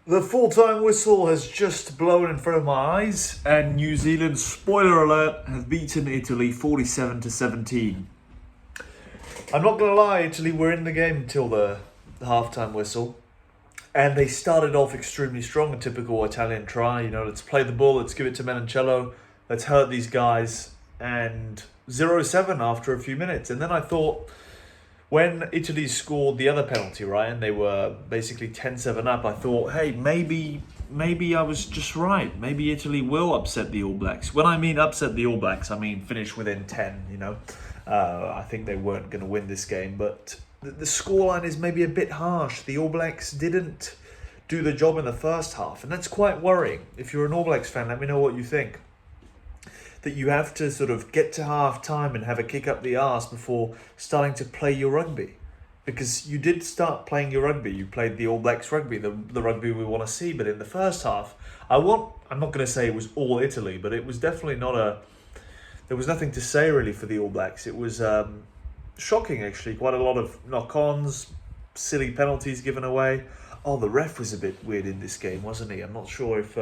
The full-time whistle has just blown in front of my eyes, and New Zealand, spoiler alert, have beaten Italy 47-17. I'm not going to lie, Italy were in the game until the half-time whistle, and they started off extremely strong, a typical Italian try. Let's play the ball, let's give it to Menoncello, let's hurt these guys, and 0-7 after a few minutes. And then I thought, when Italy scored the other penalty, right, and they were basically 10-7 up, I thought, hey, maybe I was just right. Maybe Italy will upset the All Blacks. When I mean upset the All Blacks, I mean finish within 10, I think they weren't going to win this game, but the scoreline is maybe a bit harsh. The All Blacks didn't do the job in the first half, and that's quite worrying. If you're an All Blacks fan, let me know what you think. That you have to sort of get to half time and have a kick up the arse before starting to play your rugby. Because you did start playing your rugby. You played the All Blacks rugby, the rugby we want to see. But in the first half, I'm not going to say it was all Italy, but it was definitely there was nothing to say really for the All Blacks. It was shocking, actually. Quite a lot of knock-ons, silly penalties given away. Oh, the ref was a bit weird in this game, wasn't he? I'm not sure if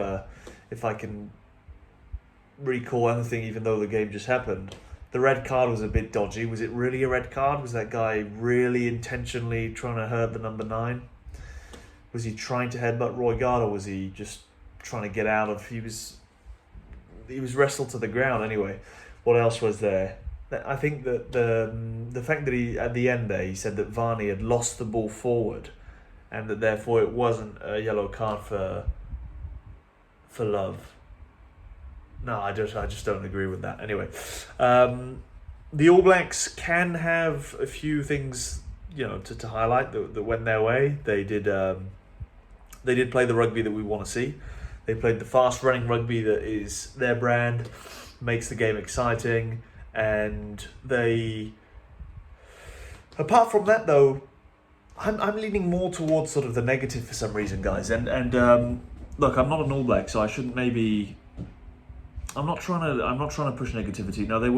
I can recall anything, even though the game just happened. The red card was a bit dodgy. Was it really a red card? Was that guy really intentionally trying to hurt the number 9? Was he trying to headbutt Roy Gard, or was he just trying to get out of? He was wrestled to the ground anyway. What else was there? I think that the fact that he at the end there he said that Varney had lost the ball forward, and that therefore it wasn't a yellow card for Love. No, I just don't agree with that. Anyway, the All Blacks can have a few things, to highlight that went their way. They did play the rugby that we want to see. They played the fast-running rugby that is their brand, makes the game exciting, and apart from that though, I'm leaning more towards sort of the negative for some reason, guys. And look, I'm not an All Black, so I shouldn't maybe. I'm not trying to push negativity. No, they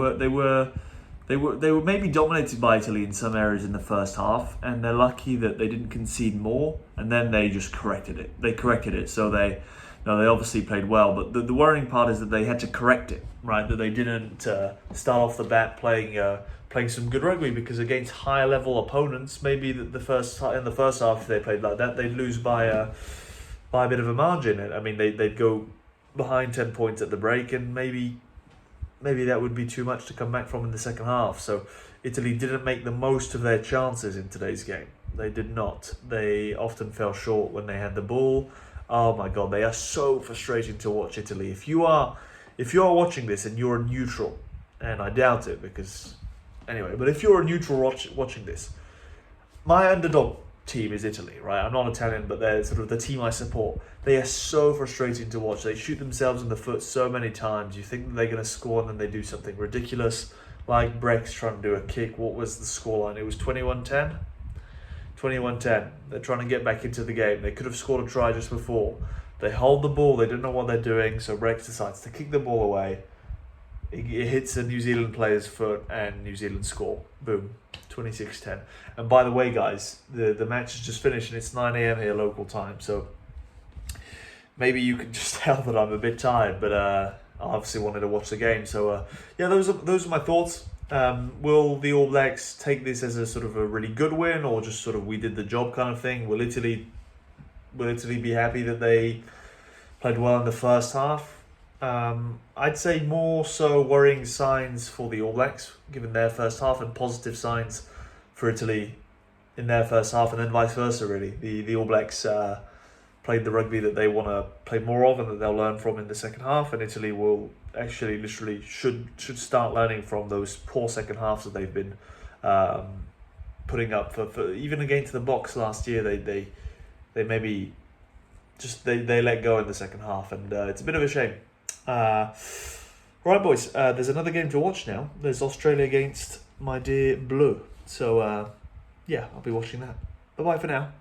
were maybe dominated by Italy in some areas in the first half, and they're lucky that they didn't concede more, and then they just corrected it. They corrected it, so they obviously played well. But the worrying part is that they had to correct it, right? That they didn't start off the bat playing some good rugby, because against higher level opponents, maybe in the first half if they played like that, they'd lose by a bit of a margin. I mean, they'd go behind 10 points at the break, and maybe that would be too much to come back from in the second half. So Italy didn't make the most of their chances in today's game. They did not. They often fell short when they had the ball. Oh my God, they are so frustrating to watch, Italy. If you are watching this and you're a neutral, and I doubt it, because anyway, but if you're a neutral watching this, my underdog team is Italy, right? I'm not Italian, but they're sort of the team I support. They are so frustrating to watch. They shoot themselves in the foot so many times. You think that they're going to score, and then they do something ridiculous, like Brex trying to do a kick. What was the scoreline? It was 21-10? 21-10. They're trying to get back into the game. They could have scored a try just before. They hold the ball. They don't know what they're doing, so Brex decides to kick the ball away. It hits a New Zealand player's foot, and New Zealand score. Boom. 26-10. And by the way, guys, the match has just finished, and it's 9 a.m. here local time, so maybe you can just tell that I'm a bit tired, but I obviously wanted to watch the game. So yeah, those are my thoughts. Will the All Blacks take this as a sort of a really good win, or just sort of we did the job kind of thing? Will Italy be happy that they played well in the first half? I'd say more so worrying signs for the All Blacks, given their first half, and positive signs for Italy in their first half, and then vice versa, really. The All Blacks played the rugby that they want to play more of, and that they'll learn from in the second half, and Italy will actually literally should start learning from those poor second halves that they've been putting up for even against the Boks last year. They maybe just they let go in the second half, and it's a bit of a shame. Right, boys, there's another game to watch now. There's Australia against my dear Blue. So, yeah, I'll be watching that. Bye-bye for now.